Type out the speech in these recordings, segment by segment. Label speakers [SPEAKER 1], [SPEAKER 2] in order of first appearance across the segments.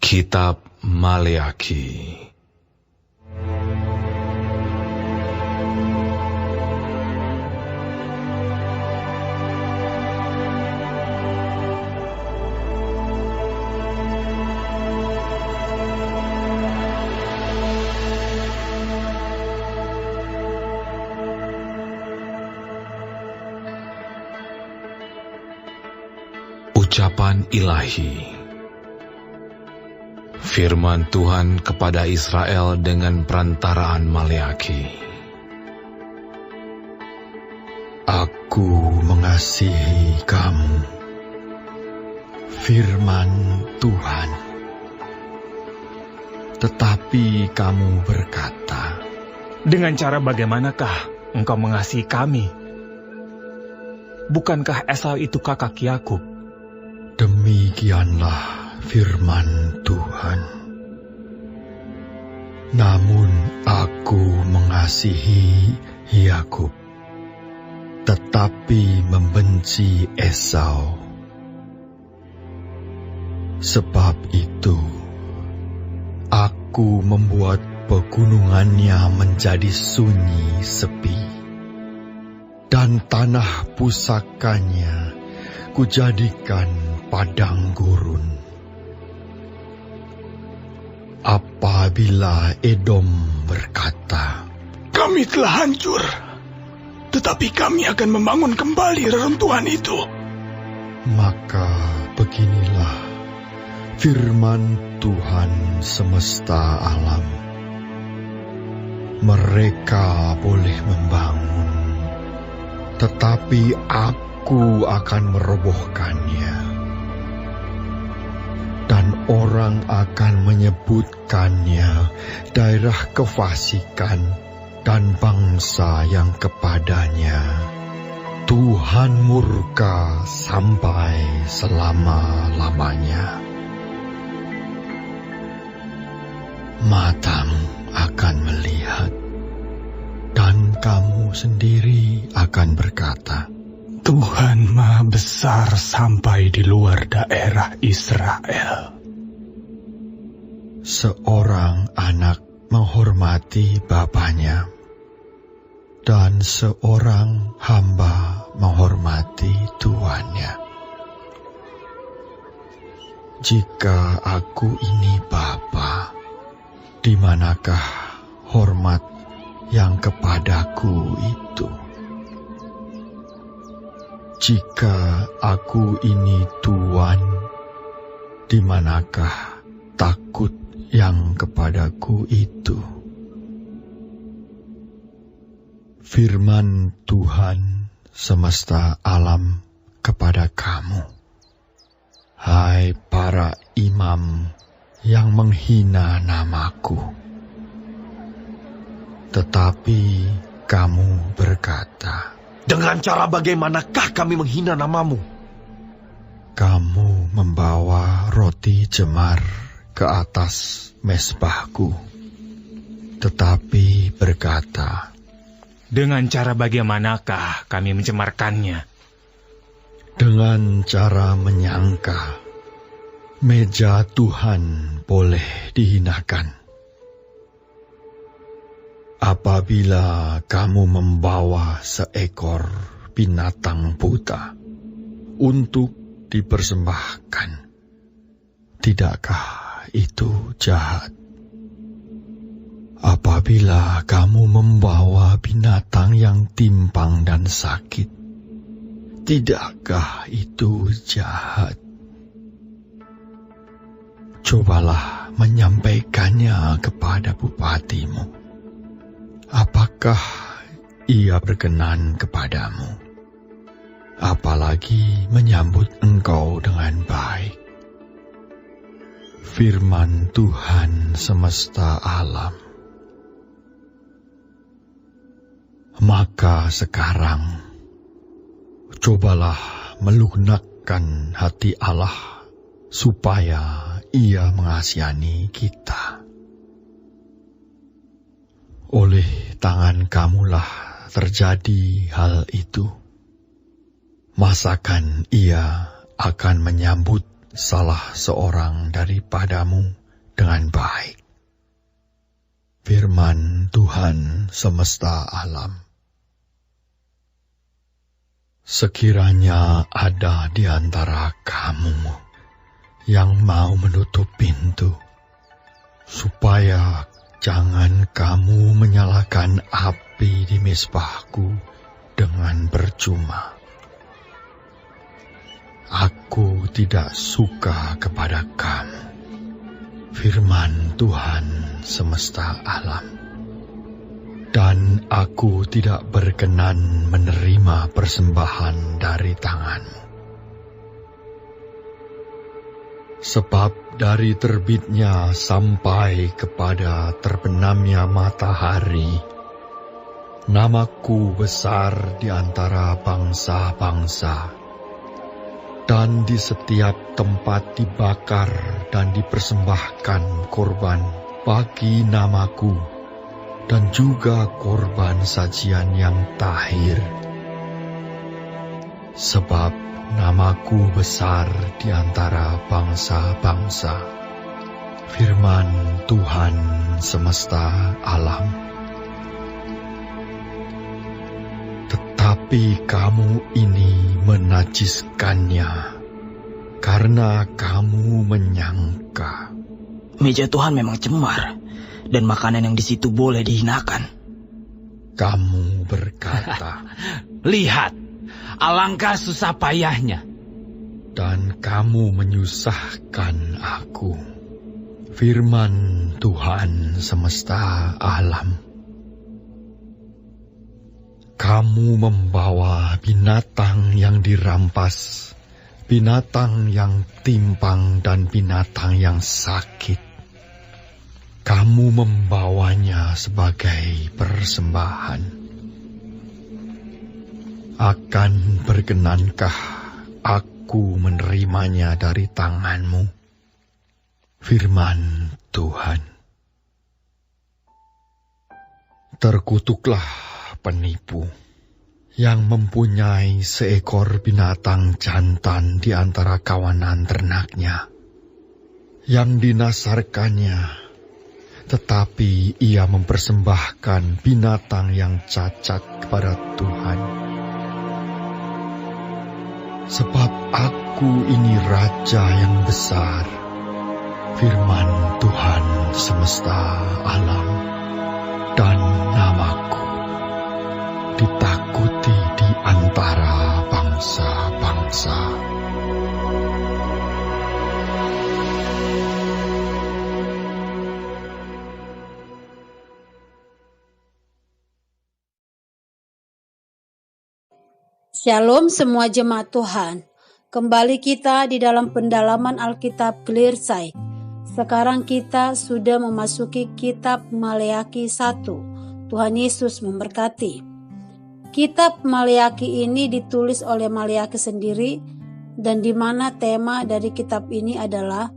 [SPEAKER 1] Kitab Maleakhi. Ucapan Ilahi. Firman Tuhan kepada Israel dengan perantaraan Maleakhi.
[SPEAKER 2] Aku mengasihi kamu, firman Tuhan. Tetapi kamu berkata,
[SPEAKER 3] dengan cara bagaimanakah engkau mengasihi kami? Bukankah Esau itu kakak Yakub?
[SPEAKER 2] Demikianlah firman Tuhan. Namun aku mengasihi Yakub, tetapi membenci Esau. Sebab itu, aku membuat pegunungannya menjadi sunyi sepi, dan tanah pusakanya kujadikan padang gurun. Apabila Edom berkata,
[SPEAKER 4] kami telah hancur, tetapi kami akan membangun kembali reruntuhan itu.
[SPEAKER 2] Maka beginilah firman Tuhan semesta alam. Mereka boleh membangun, tetapi aku akan merobohkannya. Dan orang akan menyebutkannya daerah kefasikan, dan bangsa yang kepadanya Tuhan murka sampai selama-lamanya. Matamu akan melihat, dan kamu sendiri akan berkata,
[SPEAKER 4] Tuhan Maha Besar sampai di luar daerah Israel.
[SPEAKER 2] Seorang anak menghormati bapaknya, dan seorang hamba menghormati tuannya. Jika aku ini Bapa, di manakah hormat yang kepadaku itu? Jika aku ini Tuan, di manakah takut yang kepadaku itu? Firman Tuhan semesta alam kepada kamu, hai para imam yang menghina namaku. Tetapi kamu berkata,
[SPEAKER 5] dengan cara bagaimanakah kami menghina namamu?
[SPEAKER 2] Kamu membawa roti jemar ke atas mezbahku, tetapi berkata,
[SPEAKER 3] dengan cara bagaimanakah kami mencemarkannya?
[SPEAKER 2] Dengan cara menyangka meja Tuhan boleh dihinakan. Apabila kamu membawa seekor binatang buta untuk dipersembahkan, tidakkah itu jahat? Apabila kamu membawa binatang yang timpang dan sakit, tidakkah itu jahat? Cobalah menyampaikannya kepada bupatimu. Apakah ia berkenan kepadamu? Apalagi menyambut engkau dengan baik. Firman Tuhan semesta alam. Maka sekarang, cobalah melunakkan hati Allah, supaya Ia mengasihani kita. Oleh tangan kamulah terjadi hal itu. Masakan Ia akan menyambut salah seorang daripadamu dengan baik. Firman Tuhan semesta alam. Sekiranya ada di antara kamu yang mau menutup pintu, supaya jangan kamu menyalakan api di mezbahku dengan percuma. Aku tidak suka kepada kamu, firman Tuhan semesta alam. Dan aku tidak berkenan menerima persembahan dari tanganmu. Sebab dari terbitnya sampai kepada terbenamnya matahari, namaku besar di antara bangsa-bangsa, dan di setiap tempat dibakar dan dipersembahkan korban bagi namaku, dan juga korban sajian yang tahir. Sebab namaku besar di antara bangsa-bangsa, firman Tuhan semesta alam. Tetapi kamu ini menajiskannya, karena kamu menyangka.
[SPEAKER 6] Meja Tuhan memang cemar, dan makanan yang di situ boleh dihinakan.
[SPEAKER 2] Kamu berkata,
[SPEAKER 3] Lihat, alangkah susah payahnya.
[SPEAKER 2] dan kamu menyusahkan aku, firman Tuhan semesta alam. Kamu membawa binatang yang dirampas, binatang yang timpang dan binatang yang sakit. Kamu membawanya sebagai persembahan. Akan berkenankah aku menerimanya dari tanganmu, firman Tuhan? Terkutuklah penipu yang mempunyai seekor binatang jantan di antara kawanan ternaknya, yang dinasarkannya, tetapi ia mempersembahkan binatang yang cacat kepada Tuhan. Sebab aku ini Raja yang besar, firman Tuhan semesta alam, dan namaku ditakuti di antara bangsa-bangsa.
[SPEAKER 7] Shalom semua jemaat Tuhan. Kembali kita di dalam pendalaman Alkitab Clear Sight. Sekarang kita sudah memasuki kitab Maleakhi 1. Tuhan Yesus memberkati. Kitab Maleakhi ini ditulis oleh Maleakhi sendiri, dan di mana tema dari kitab ini adalah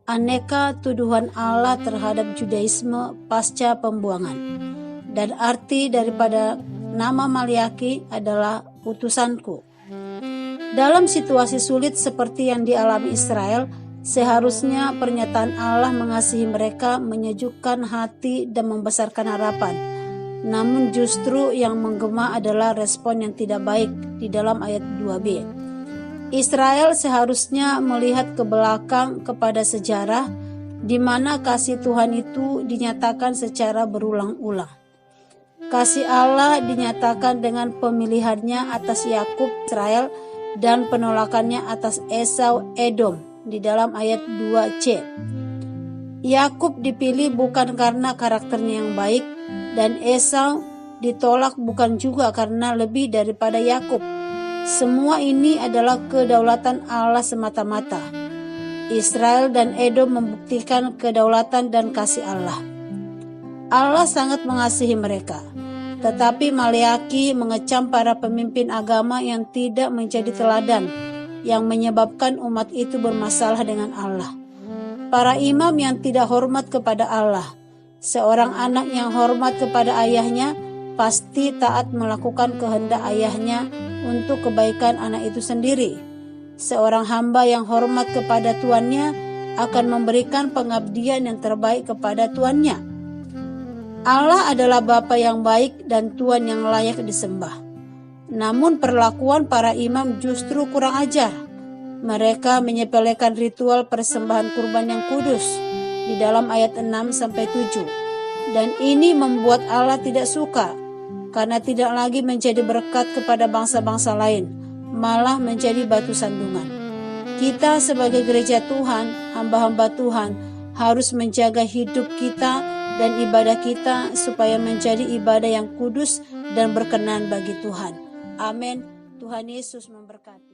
[SPEAKER 7] aneka tuduhan Allah terhadap Judaisme pasca pembuangan. Dan arti daripada nama Maleakhi adalah utusanku. Dalam situasi sulit seperti yang dialami Israel, seharusnya pernyataan Allah mengasihi mereka menyejukkan hati dan membesarkan harapan. Namun justru yang menggema adalah respon yang tidak baik di dalam ayat 2b. Israel seharusnya melihat ke belakang kepada sejarah di mana kasih Tuhan itu dinyatakan secara berulang-ulang. Kasih Allah dinyatakan dengan pemilihannya atas Yakub Israel dan penolakannya atas Esau Edom di dalam ayat 2c. Yakub dipilih bukan karena karakternya yang baik, dan Esau ditolak bukan juga karena lebih daripada Yakub. Semua ini adalah kedaulatan Allah semata-mata. Israel dan Edom membuktikan kedaulatan dan kasih Allah. Allah sangat mengasihi mereka. Tetapi Maleakhi mengecam para pemimpin agama yang tidak menjadi teladan, yang menyebabkan umat itu bermasalah dengan Allah. Para imam yang tidak hormat kepada Allah. Seorang anak yang hormat kepada ayahnya pasti taat melakukan kehendak ayahnya untuk kebaikan anak itu sendiri. Seorang hamba yang hormat kepada tuannya akan memberikan pengabdian yang terbaik kepada tuannya. Allah adalah Bapa yang baik dan Tuhan yang layak disembah. Namun perlakuan para imam justru kurang ajar. Mereka menyepelekan ritual persembahan kurban yang kudus di dalam ayat 6-7. Dan ini membuat Allah tidak suka, karena tidak lagi menjadi berkat kepada bangsa-bangsa lain, malah menjadi batu sandungan. Kita sebagai gereja Tuhan, hamba-hamba Tuhan, harus menjaga hidup kita dan ibadah kita supaya menjadi ibadah yang kudus dan berkenan bagi Tuhan. Amin. Tuhan Yesus memberkati.